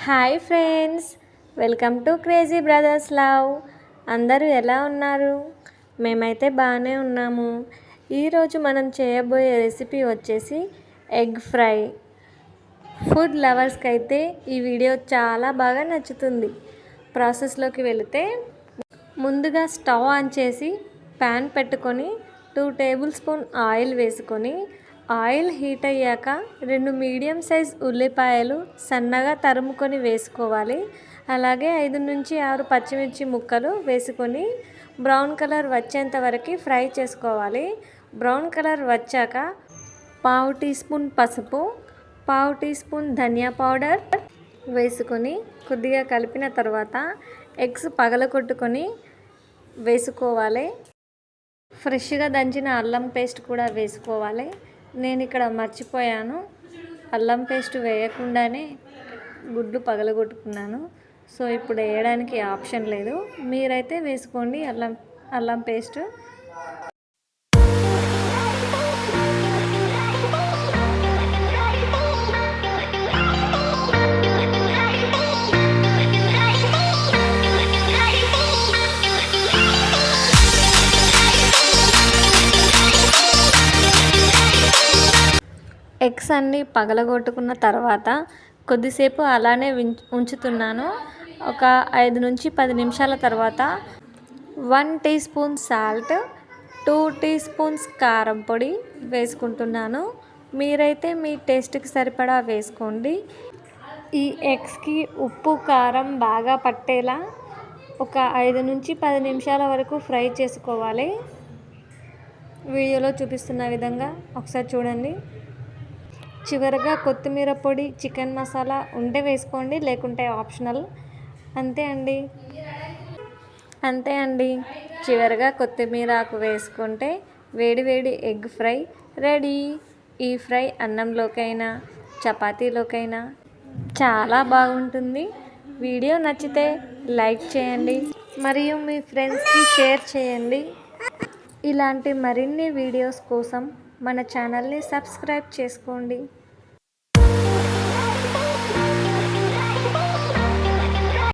Hi friends, welcome to crazy brothers love. అందరూ ఎలా ఉన్నారు? మేమైతే బాగానే ఉన్నాము. ఈరోజు మనం చేయబోయే రెసిపీ వచ్చేసి ఎగ్ ఫ్రై. ఫుడ్ లవర్స్కి అయితే ఈ వీడియో చాలా బాగా నచ్చుతుంది. ప్రాసెస్లోకి వెళితే ముందుగా స్టవ్ ఆన్ చేసి ప్యాన్ పెట్టుకొని 2 టేబుల్ స్పూన్ ఆయిల్ వేసుకొని ఆయిల్ హీట్ అయ్యాక 2 మీడియం సైజ్ ఉల్లిపాయలు సన్నగా తరుముకొని వేసుకోవాలి. అలాగే 5 నుంచి 6 పచ్చిమిర్చి ముక్కలు వేసుకొని బ్రౌన్ కలర్ వచ్చేంత వరకు ఫ్రై చేసుకోవాలి. బ్రౌన్ కలర్ వచ్చాక 1/2 టీ స్పూన్ పసుపు, 1/2 టీ స్పూన్ ధనియా పౌడర్ వేసుకొని కొద్దిగా కలిపిన తర్వాత ఎగ్స్ పగలగొట్టుకొని వేసుకోవాలి. ఫ్రెష్గా దంచిన అల్లం పేస్ట్ కూడా వేసుకోవాలి. నేను ఇక్కడ మర్చిపోయాను, అల్లం పేస్ట్ వేయకుండానే గుడ్లు పగలగొట్టుకున్నాను. సో ఇప్పుడు వేయడానికి ఆప్షన్ లేదు, మీరైతే వేసుకోండి అల్లం పేస్ట్. ఎగ్స్ అన్నీ పగలగొట్టుకున్న తర్వాత కొద్దిసేపు అలానే ఉంచుతున్నాను. ఒక 5 నుంచి 10 నిమిషాల తర్వాత 1 teaspoon salt, 2 teaspoons కారం పొడి వేసుకుంటున్నాను. మీరైతే మీ టేస్ట్కి సరిపడా వేసుకోండి. ఈ ఎగ్స్కి ఉప్పు కారం బాగా పట్టేలా ఒక 5 నుంచి 10 నిమిషాల వరకు ఫ్రై చేసుకోవాలి. వీడియోలో చూపిస్తున్న విధంగా ఒకసారి చూడండి. చివరగా కొత్తిమీర పొడి, చికెన్ మసాలా ఉంటే వేసుకోండి, లేకుంటే ఆప్షనల్. అంతే అండి. చివరగా కొత్తిమీర ఆకు వేసుకుంటే వేడి ఎగ్ ఫ్రై రెడీ. ఈ ఫ్రై అన్నంలోకైనా చపాతీలోకైనా చాలా బాగుంటుంది. వీడియో నచ్చితే లైక్ చేయండి మరియు మీ ఫ్రెండ్స్కి షేర్ చేయండి. ఇలాంటి మరిన్ని వీడియోస్ కోసం మన ఛానల్ని సబ్స్క్రైబ్ చేసుకోండి.